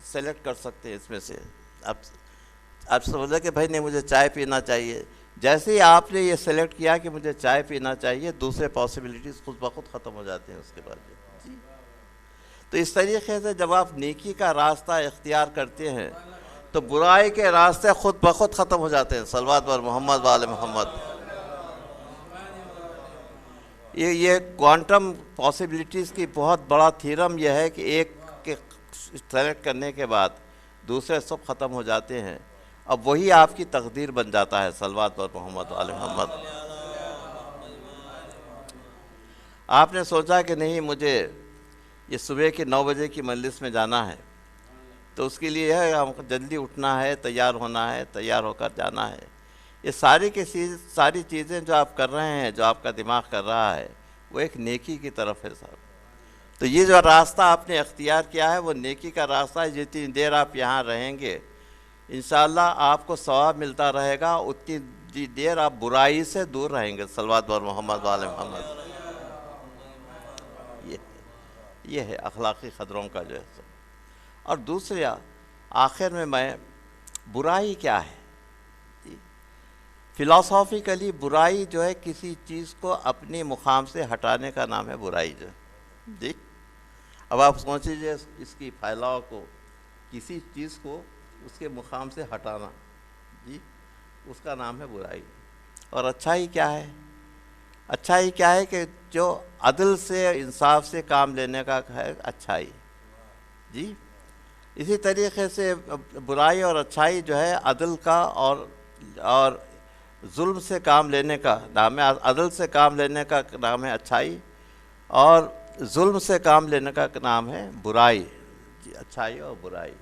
Select کر سکتے ہیں اس میں سے. آپ سمجھا کہ بھائی نہیں مجھے چائے پینا چاہیے، جیسے ہی آپ نے یہ سلیکٹ کیا کہ مجھے چائے پینا چاہیے، دوسرے پاسبلٹیز خود بخود ختم ہو جاتے ہیں اس کے بعد. جی تو اس طریقے سے جب آپ نیکی کا راستہ اختیار کرتے ہیں تو برائی کے راستے خود بخود ختم ہو جاتے ہیں. صلوات بر محمد وآل محمد. یہ کوانٹم پاسبلٹیز کی بہت بڑا تھیرم یہ ہے کہ ایک کے سلیکٹ کرنے کے بعد دوسرے سب ختم ہو جاتے ہیں. اب وہی آپ کی تقدیر بن جاتا ہے. صلوات بر محمد وآل محمد. آپ نے سوچا کہ نہیں مجھے یہ صبح کے 9 بجے کی مجلس میں جانا ہے، تو اس کے لیے ہے ہم کو جلدی اٹھنا ہے، تیار ہونا ہے، تیار ہو کر جانا ہے. یہ ساری چیزیں جو آپ کر رہے ہیں، جو آپ کا دماغ کر رہا ہے، وہ ایک نیکی کی طرف ہے صاحب. تو یہ جو راستہ آپ نے اختیار کیا ہے وہ نیکی کا راستہ ہے. جتنی دیر آپ یہاں رہیں گے انشاءاللہ آپ کو ثواب ملتا رہے گا، اتنی دیر آپ برائی سے دور رہیں گے. صلوات بر محمد وآل محمد. یہ ہے اخلاقی قدروں کا جو ہے. اور دوسرے آخر میں برائی کیا ہے؟ فلاسافیکلی برائی جو ہے کسی چیز کو اپنی مقام سے ہٹانے کا نام ہے برائی جو ہے. جی اب آپ سوچ لیجیے اس کی پھیلاؤ کو، کسی چیز کو اس کے مقام سے ہٹانا، جی اس کا نام ہے برائی. اور اچھائی کیا ہے؟ اچھائی کیا ہے کہ جو عدل سے انصاف سے کام لینے کا ہے اچھائی. جی اسی طریقے سے برائی اور اچھائی جو ہے عدل کا اور ظلم سے کام لینے کا نام ہے. عدل سے کام لینے کا نام ہے اچھائی، اور ظلم سے کام لینے کا نام ہے برائی. جی اچھائی اور برائی،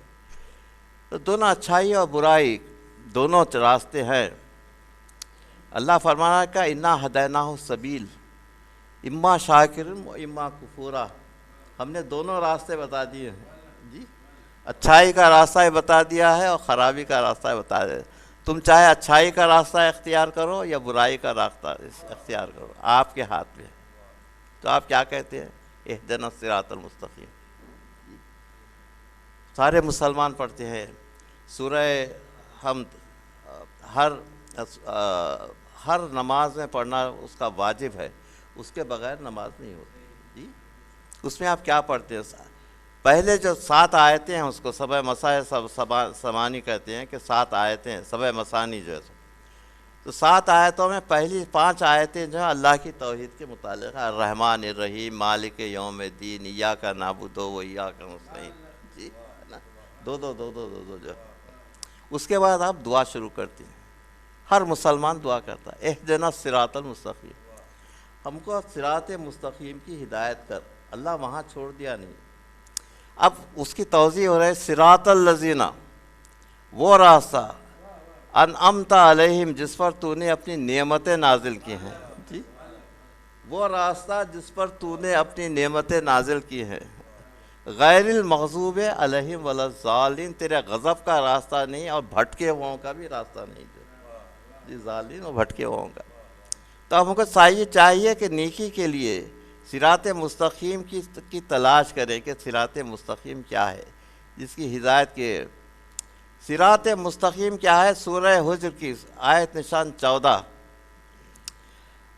تو دونوں اچھائی اور برائی دونوں راستے ہیں. اللہ فرمانا کا انا ہدیناہ السبیل اما شاکر و اما کفورا. ہم نے دونوں راستے بتا دیے ہیں. جی اچھائی کا راستہ بتا دیا ہے اور خرابی کا راستہ بتا دیا. تم چاہے اچھائی کا راستہ اختیار کرو یا برائی کا راستہ اختیار کرو، آپ کے ہاتھ میں ہے. تو آپ کیا کہتے ہیں؟ اہدنا الصراط المستقیم. سارے مسلمان پڑھتے ہیں سورہ حمد، ہر نماز میں پڑھنا اس کا واجب ہے، اس کے بغیر نماز نہیں ہوتی. جی اس میں آپ کیا پڑھتے ہیں؟ پہلے جو 7 آیتیں ہیں اس کو سبع مسائے سمانی کہتے ہیں، کہ 7 آیتیں سبع مسانی جو ہے. تو 7 آیتوں میں پہلی 5 آیتیں جو ہیں اللہ کی توحید کے متعلق ہے. الرحمن الرحیم، مالک یوم الدین، ایاک نعبد و ایاک نستعین. جی دو جو. اس کے بعد آپ دعا شروع کرتے ہیں. ہر مسلمان دعا کرتا ہے اہدنا الصراط المستقیم. ہم کو صراط مستقیم کی ہدایت کر. اللہ وہاں چھوڑ دیا نہیں. اب اس کی توضیح ہو رہا ہے صراط الذین، وہ راستہ انعمت علیہم جس پر تو نے اپنی نعمتیں نازل کی ہیں. جی وہ راستہ جس پر تو نے اپنی نعمتیں نازل کی ہیں. غیر المغضوب علیہم ولا الضالین، تیرے غضب کا راستہ نہیں اور بھٹکے ہوں کا بھی راستہ نہیں. جی ضالین اور بھٹکے ہوں کا. تو ہم کو چاہیے کہ نیکی کے لیے صراط مستقیم کی تلاش کریں کہ صراط مستقیم کیا ہے، جس کی ہدایت کے. صراط مستقیم کیا ہے؟ سورہ حجر کی آیت نشان 14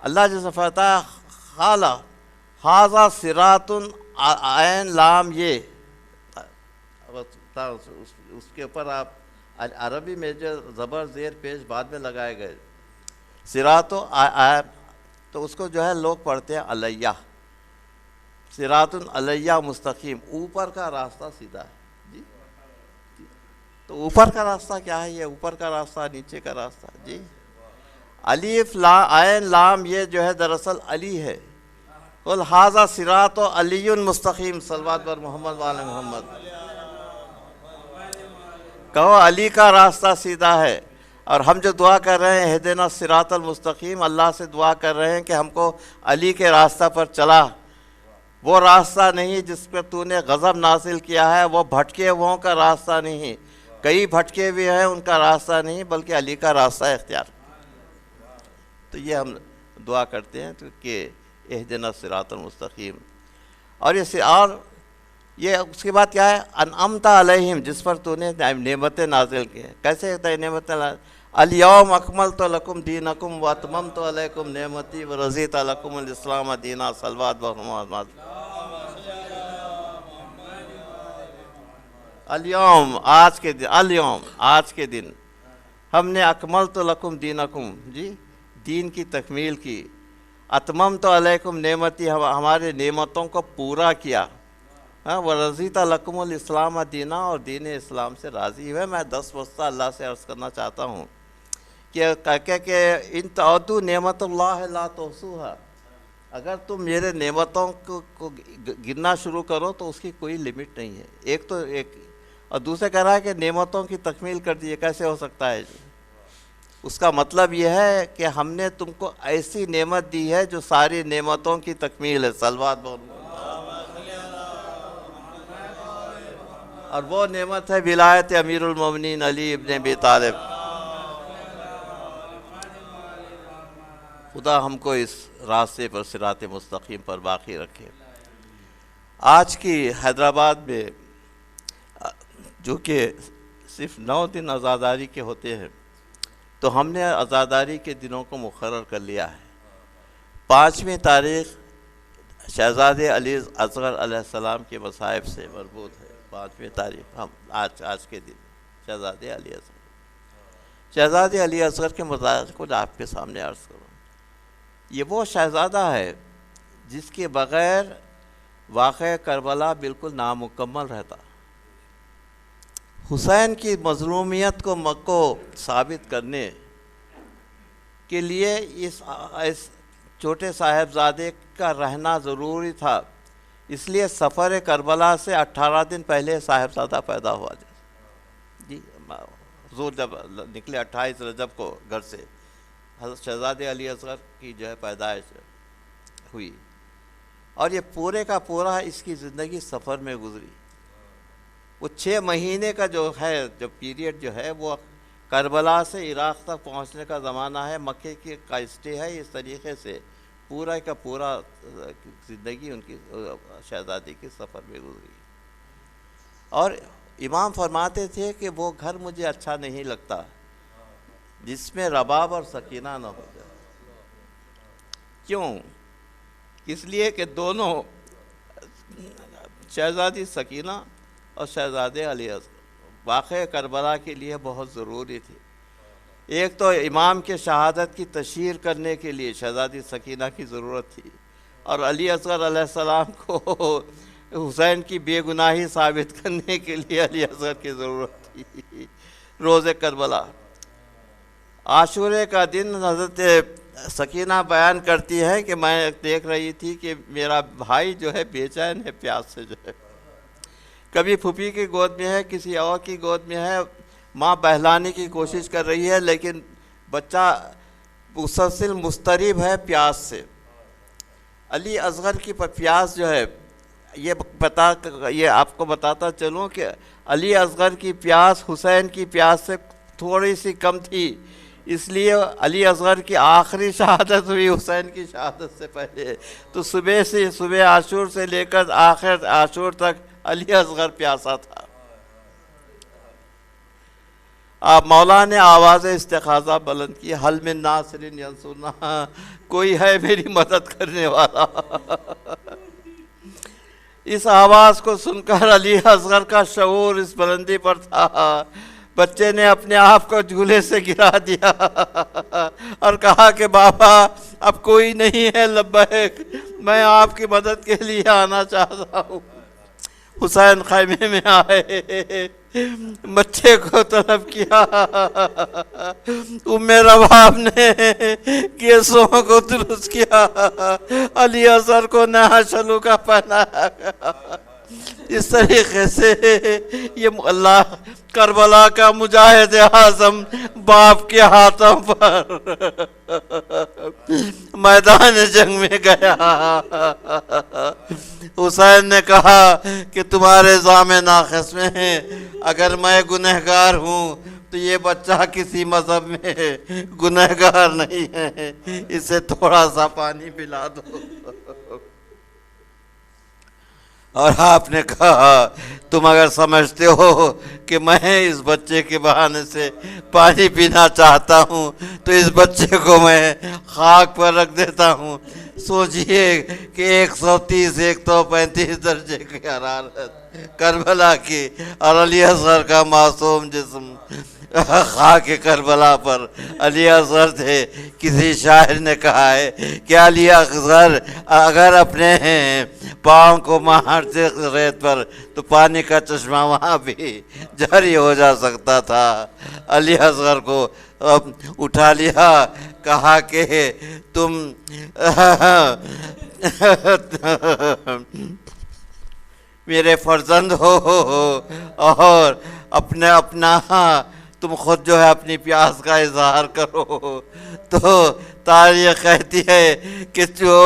اللہ جیسے فرماتا ہے خالا ھذا صراط عین لام. یہ اس کے اوپر آپ عربی میں جو زبر زیر پیش بعد میں لگائے گئے صراط تو اس کو جو ہے لوگ پڑھتے ہیں علیہ. صراط علیہ مستقیم، اوپر کا راستہ سیدھا ہے. جی تو اوپر کا راستہ کیا ہے؟ یہ اوپر کا راستہ، نیچے کا راستہ. جی الف عین لام یہ جو ہے دراصل علی ہے. قل ھذا صراط علی مستقیم. صلوات بر محمد وآل محمد. کہو علی کا راستہ سیدھا ہے. اور ہم جو دعا کر رہے ہیں اہدنا الصراط المستقیم، اللہ سے دعا کر رہے ہیں کہ ہم کو علی کے راستہ پر چلا. وہ راستہ نہیں جس پر تو نے غضب نازل کیا ہے، وہ بھٹکے ہوں کا راستہ نہیں. کئی بھٹکے ہوئے ہیں ان کا راستہ نہیں، بلکہ علی کا راستہ اختیار. تو یہ ہم دعا کرتے ہیں کہ اہدنا الصراط المستقیم. اور یہ اس کے بعد کیا ہے؟ انعمت علیہم، جس پر تو نے نعمتیں نازل کی ہیں. کیسے ہوتا ہے نعمتیں؟ الیوم اکملت لکم دینکم واتممت علیکم نعمتی ورضیت لکم الاسلام دینا. صلوات محمد. الیوم آج کے دن، الیوم آج کے دن ہم نے اکملت لکم دینکم، جی دین کی تکمیل کی. اتممت علیکم نعمتی، ہمارے نعمتوں کو پورا کیا. ورضیت لکم الاسلام دینا، اور دین اسلام سے راضی ہوئے. میں 10 وسطہ اللہ سے عرض کرنا چاہتا ہوں کہ ان تعدوا نعمت اللہ لا تحصوها، اگر تم میرے نعمتوں کو گننا شروع کرو تو اس کی کوئی لمٹ نہیں ہے. ایک تو ایک، اور دوسرے کہہ رہا ہے کہ نعمتوں کی تکمیل کر دی. کیسے ہو سکتا ہے جی؟ اس کا مطلب یہ ہے کہ ہم نے تم کو ایسی نعمت دی ہے جو ساری نعمتوں کی تکمیل ہے. صلوات بولو. اور وہ نعمت ہے ولایت امیر المومنین علی ابن ابی طالب. خدا ہم کو اس راستے پر، صراط مستقیم پر باقی رکھے. آج کی حیدرآباد میں جو کہ صرف 9 دن عزاداری کے ہوتے ہیں، تو ہم نے عزاداری کے دنوں کو مقرر کر لیا ہے. 5ویں تاریخ شہزادے علی اصغر علیہ السلام کے مصائب سے مربوط ہے. 5ویں تاریخ ہم آج کے دن شہزادے علی اصغر، شہزادے علی اصغر کے مصائب کو آپ کے سامنے عرض کروں. یہ وہ شہزادہ ہے جس کے بغیر واقعہ کربلا بالکل نامکمل رہتا. حسین کی مظلومیت کو ثابت کرنے کے لیے اس چھوٹے صاحبزادے کا رہنا ضروری تھا. اس لیے سفر کربلا سے 18 دن پہلے صاحبزادہ پیدا ہوا. جی حضور جب نکلے 28 رجب کو گھر سے، حضرت شہزادے علی اصغر کی جو ہے پیدائش ہوئی. اور یہ پورے کا پورا اس کی زندگی سفر میں گزری. وہ 6 مہینے کا جو ہے، جو پیریڈ جو ہے، وہ کربلا سے عراق تک پہنچنے کا زمانہ ہے. مکے کی کا اسٹے ہے. اس طریقے سے پورا کا پورا زندگی ان کی شہزادی کے سفر میں گزری. اور امام فرماتے تھے کہ وہ گھر مجھے اچھا نہیں لگتا جس میں رباب اور سکینہ نہ ہو جائے. کیوں؟ اس لیے کہ دونوں شہزادی سکینہ اور شہزادے علی اصغر واقعہ کربلا کے لیے بہت ضروری تھی. ایک تو امام کے شہادت کی تشہیر کرنے کے لیے شہزادی سکینہ کی ضرورت تھی، اور علی اصغر علیہ السلام کو حسین کی بے گناہی ثابت کرنے کے لیے علی اصغر کی ضرورت تھی. روز کربلا، عاشورے کا دن، حضرت سکینہ بیان کرتی ہے کہ میں دیکھ رہی تھی کہ میرا بھائی جو ہے بے چین ہے پیاس سے، جو ہے کبھی پھوپھی کی گود میں ہے، کسی اور کی گود میں ہے. ماں بہلانے کی کوشش کر رہی ہے لیکن بچہ مسلسل مضطرب ہے پیاس سے. علی اصغر کی پیاس جو ہے، یہ آپ کو بتاتا چلوں کہ علی اصغر کی پیاس حسین کی پیاس سے تھوڑی سی کم تھی. اس لیے علی اصغر کی آخری شہادت ہوئی حسین کی شہادت سے پہلے. تو صبح عاشور سے لے کر آخر عاشور تک علی اصغر پیاسا تھا. مولا نے آواز استغاثہ بلند کی، حل من ناصر ینصرنا، کوئی ہے میری مدد کرنے والا. اس آواز کو سن کر علی اصغر کا شعور اس بلندی پر تھا. بچے نے اپنے آپ کو جھولے سے گرا دیا اور کہا کہ بابا اب کوئی نہیں ہے، لبیک، میں آپ کی مدد کے لیے آنا چاہتا ہوں. حسین خیمے میں آئے، بچے کو طلب کیا. ام رباب نے کیسوں کو درست کیا، علی اصغر کو نیا شلو کا پہنایا گیا. اس طریقے سے یہ اللہ کربلا کا مجاہد اعظم باپ کے ہاتھوں پر میدان جنگ میں گیا. حسین نے کہا کہ تمہارے ضامن ناقص میں ہیں، اگر میں گنہگار ہوں تو یہ بچہ کسی مذہب میں گنہگار نہیں ہے، اسے تھوڑا سا پانی پلا دو. اور آپ نے کہا تم اگر سمجھتے ہو کہ میں اس بچے کے بہانے سے پانی پینا چاہتا ہوں تو اس بچے کو میں خاک پر رکھ دیتا ہوں۔ سوچئے کہ 130 135 درجے کی حرارت کربلا کی، اور علی اصغر کا معصوم جسم خاک کربلا پر علی اصغر تھے۔ کسی شاعر نے کہا ہے کہ علی اصغر اگر اپنے پاؤں کو مارتے ریت پر تو پانی کا چشمہ وہاں بھی جاری ہو جا سکتا تھا۔ علی اصغر کو اٹھا لیا، کہا کہ تم میرے فرزند ہو، اور اپنا تم خود جو ہے اپنی پیاس کا اظہار کرو۔ تو تاریخ کہتی ہے کہ جو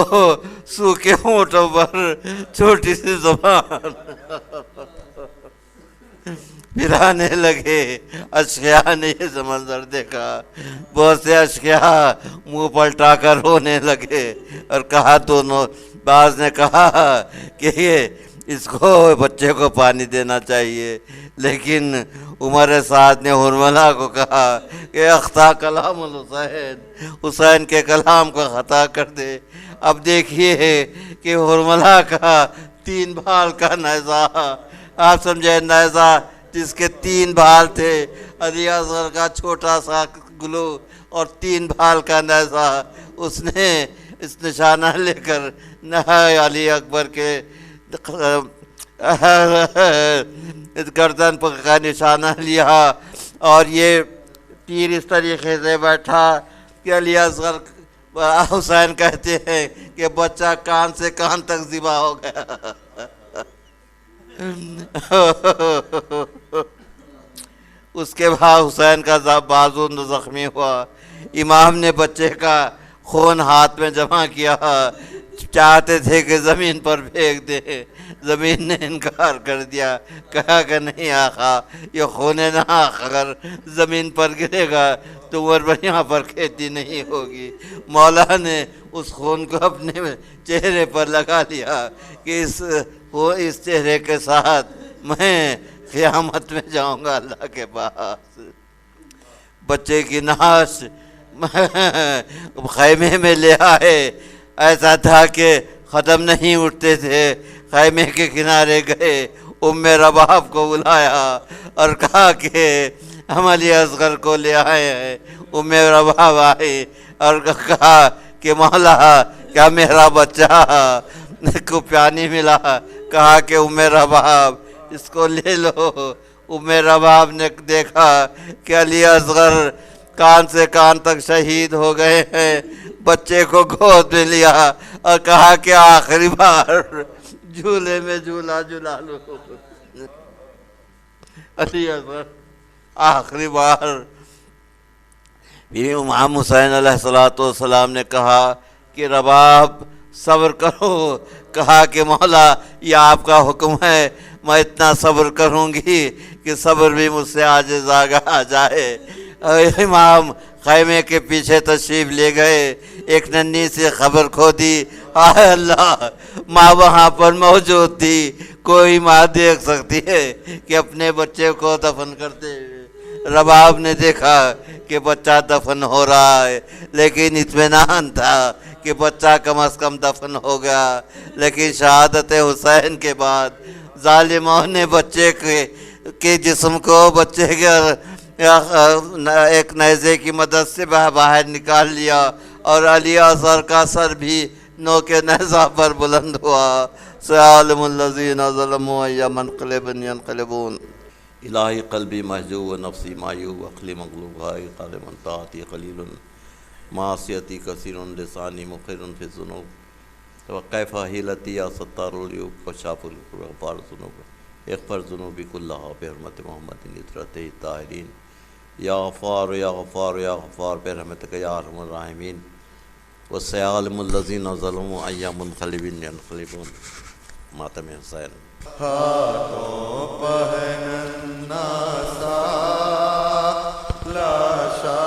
سوکھے ہونٹوں پر چھوٹی سی زبان پھرانے لگے۔ اشقیاء نے یہ منظر دیکھا، بہت سے اشقیاء منہ پلٹا کر رونے لگے، اور کہا دونوں، بعض نے کہا کہ اس کو بچے کو پانی دینا چاہیے، لیکن عمر سعد نے حرملہ کو کہا کہ اخطا کلام الحسین، حسین کے کلام کو خطا کر دے۔ اب دیکھیے کہ حرملہ کا 3 بھال کا نیزہ، آپ سمجھے نیزہ جس کے 3 بھال تھے، علی اصغر کا چھوٹا سا گلو اور 3 بھال کا نیزہ، اس نے اس نشانہ لے کر علی اکبر کے گردن پر کا نشانہ لیا، اور یہ تیر اس طریقے سے بیٹھا کہ علی اصغر حسین کہتے ہیں کہ بچہ کان سے کان تک ذبح ہو گیا۔ اس کے بعد حسین کا بازو زخمی ہوا، امام نے بچے کا خون ہاتھ میں جمع کیا، چاہتے تھے کہ زمین پر پھینک دے، زمین نے انکار کر دیا، کہا کہ نہیں آقا، یہ خون ناحق اگر زمین پر گرے گا تو یہاں پر کھیتی نہیں ہوگی۔ مولا نے اس خون کو اپنے چہرے پر لگا لیا کہ اس چہرے کے ساتھ میں قیامت میں جاؤں گا اللہ کے پاس۔ بچے کی نعش خیمے میں لے آئے، ایسا تھا کہ قدم نہیں اٹھتے تھے، خیمے کے کنارے گئے، ام رباب کو بلایا اور کہا کہ ہم علی اصغر کو لے آئے ہیں۔ ام رباب آئی اور کہا کہ مولا کیا میرا بچہ کو پانی ملا؟ کہا کہ ام رباب اس کو لے لو۔ ام رباب نے دیکھا کہ علی اصغر کان سے کان تک شہید ہو گئے ہیں، بچے کو گود میں لیا اور کہا کہ آخری بار جھولے میں جھولا جھولا لو۔ علی اصغر آخری بار۔ پھر امام حسین علیہ السلام نے کہا کہ رباب صبر کرو۔ کہا کہ مولا یہ آپ کا حکم ہے، میں اتنا صبر کروں گی کہ صبر بھی مجھ سے عاجز آ جائے۔ امام خیمے کے پیچھے تشریف لے گئے، ایک ننھی سی خبر کھو دی، آہ اللہ ماں وہاں پر موجود تھی۔ کوئی ماں دیکھ سکتی ہے کہ اپنے بچے کو دفن کرتے ہوئے؟ رباب نے دیکھا کہ بچہ دفن ہو رہا ہے، لیکن اطمینان تھا کہ بچہ کم از کم دفن ہو گیا۔ لیکن شہادت حسین کے بعد ظالموں نے بچے کے جسم کو بچے کے ایک نیزے کی مدد سے باہر نکال لیا، اور علی اصغر کا سر بھی نوک نیزہ پر بلند ہوا۔ سیعلم الذین ظلموا ای منقلب ینقلبون۔ الہی قلبی محجوب و نفسی مایوب، عقلی مغلوب ہے قال من طاعتی قلیل معصیتی کثیر لسانی مقر فی الذنوب وکیف حیلتی یا ستار العیوب وشاف الغفار الذنوب اغفر ذنوبی کلہا بحرمت محمد اطرت الطاہرین یا غفار یا غفار یا غفار برحمتک یا ارحم الراحمین وسیعلم الذین ظلموا ای منقلب ینقلبون۔ ماتم حسین۔ ہاتھوں پہننا سا لاشا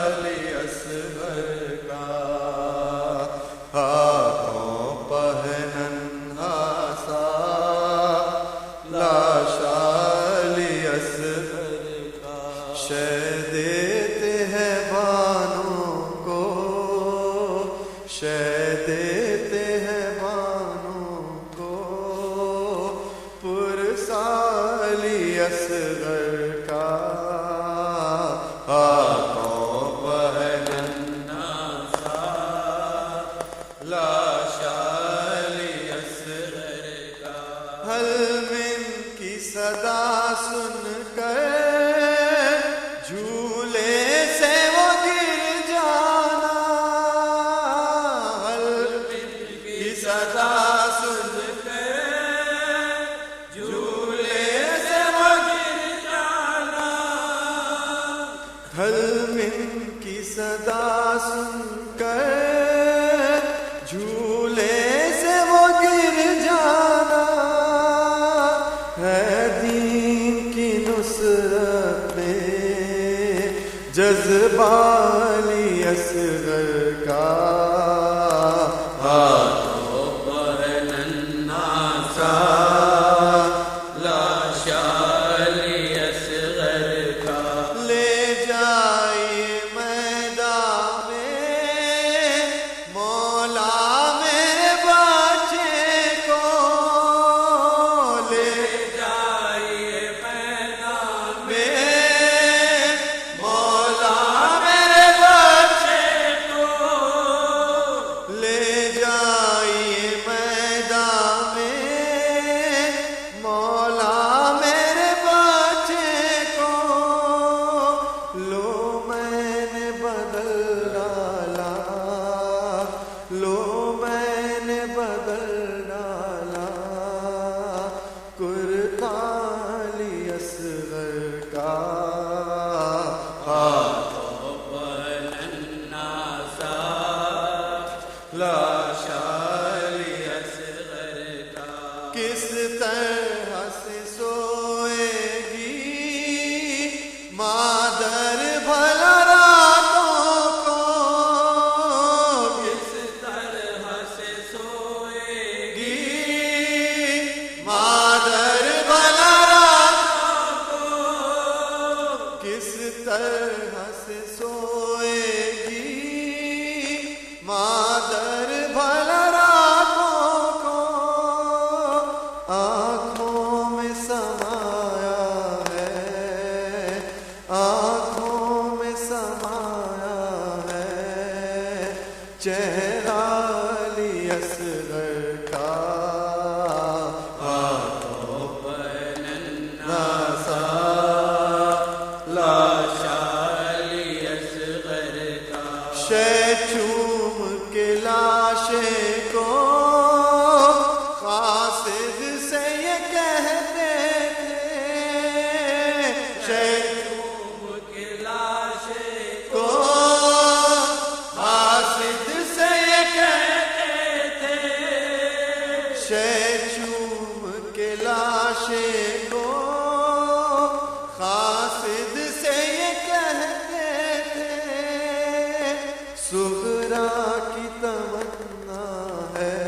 علی اصغر کا، ہاتھوں پہننا سا کر جھولے سے وہ گر جانا، حلمن کی صدا سن کر جھولے سے وہ گر جانا، حلمن کی صدا سن کر جھولے سے وہ گر جانا، ہے دین کی نصرت میں جذبہ علی اصغر کا، ہاتھوں پر ننھا سا لاشا علی اصغر کا، لے جائے میدان میں مولا میرے بچے کو، لے جائے میدان میں مولا میرے بچے کو، لے جائے میدان میں مولا میرے بچے کو، لو میں نے بدل ڈالا، لو میں نے بدل ڈالا کرتا علی اصغر کا، ہاتھوں پر ننھا سا لاشا علی اصغر کا، کس طرح سے سوئے گی مادر بھلا راتوں کو، کس طرح سے سوئے گی مادر بھلا راتوں کو، کس طرح سے سوئے گی مادر بھلا راتوں کو، آنکھوں میں سمایا ہے، آنکھوں میں سمایا ہے چہرہ علی اصغر کا، ہاتھوں پر ننھا سا لاشا علی اصغر کا، شہ چوم کے لاشے کو قاصد سے یہ کہتے تھے، شہ چوم کے لاشے کو قاصد سے یہ کہتے تھے، شہ چوم کے لاشے کو قاصد سے یہ کہتے تھے، صغرا کی تمنا ہے،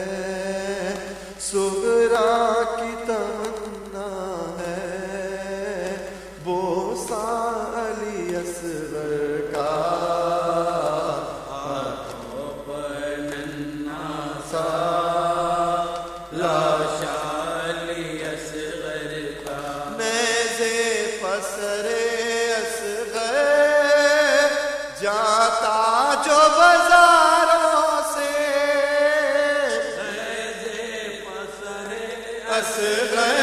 صغرا کی تمنا ہے بوسہ علی اصغر کا، ہاتھوں پر ننھا سا لاشا علی اصغر کا، نیزے پسر اصغر جاتا جو بازاروں سے، نیزے پسر اصغر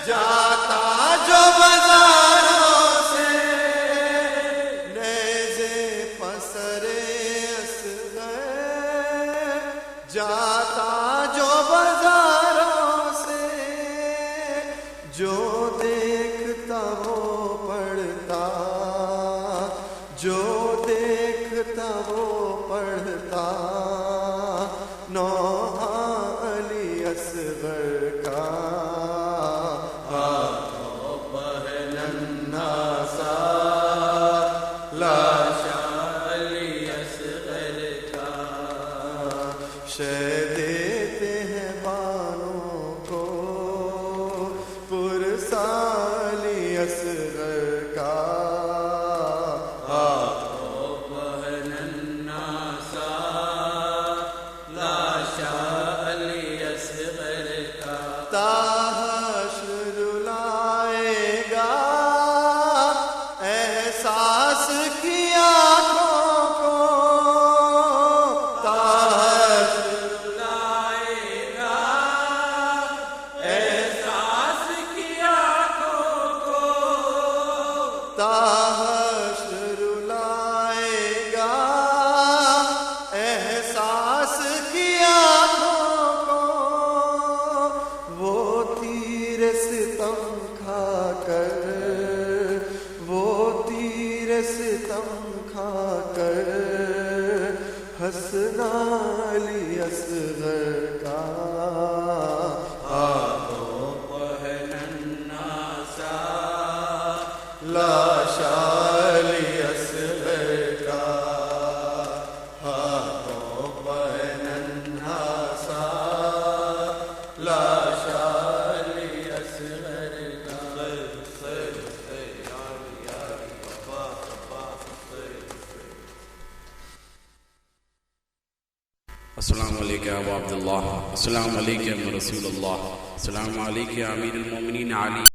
جاتا جو بازاروں سے، نیزے پسر اصغر جاتا جو بازاروں سے، جو دیکھتا وہ پڑھتا، جو دیکھتا وہ پڑھتا نوحہ علی اصغر کا، ہاتھوں پر ننھا سا لاشا علی اصغر کا، شہ دیتے ہیں بانوں کو پرسا علی اصغر تاحشر لائے گا احساس کی آنکھوں کو، وہ تیر ستم کھا کر، وہ تیر ستم کھا کر حسن علی اصغر کا ہاتھوں پہننا سا لاش علی اصغر کا، ہاتھوں پہننا سا لاش علی اصغر کا۔ السلام علیکم یا ابا عبداللہ، السلام علیکم رسول اللہ، السلام علیکم امیر المومنین علی